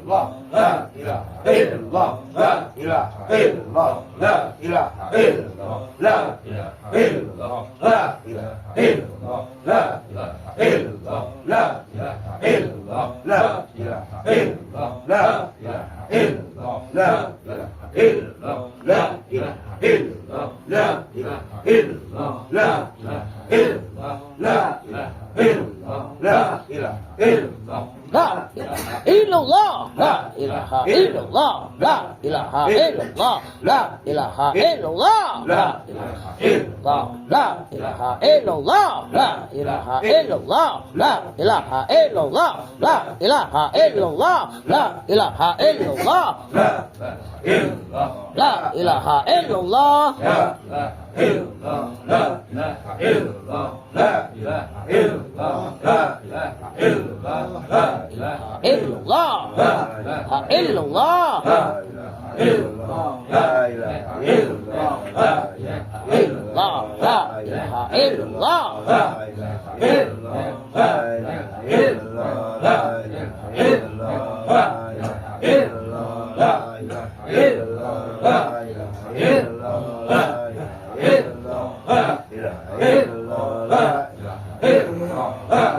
illallah, la ilaha illallah, la ilaha illallah, la ilaha illallah, la ilaha illallah, la ilaha illallah, la ilaha illallah, la ilaha illallah, la ilaha illallah, la ilaha illallah, la ilaha illallah, la ilaha illallah, la ilaha illallah, la ilaha illallah, la ilaha illallah, la ilaha illallah. La ilaha illallah, la ilaha illallah, la ilaha illallah, la ilaha illallah, la ilaha illallah, la ilaha illallah, la ilaha illallah, la ilaha illallah, la ilaha illallah, la ilaha illallah, la ilaha illallah, La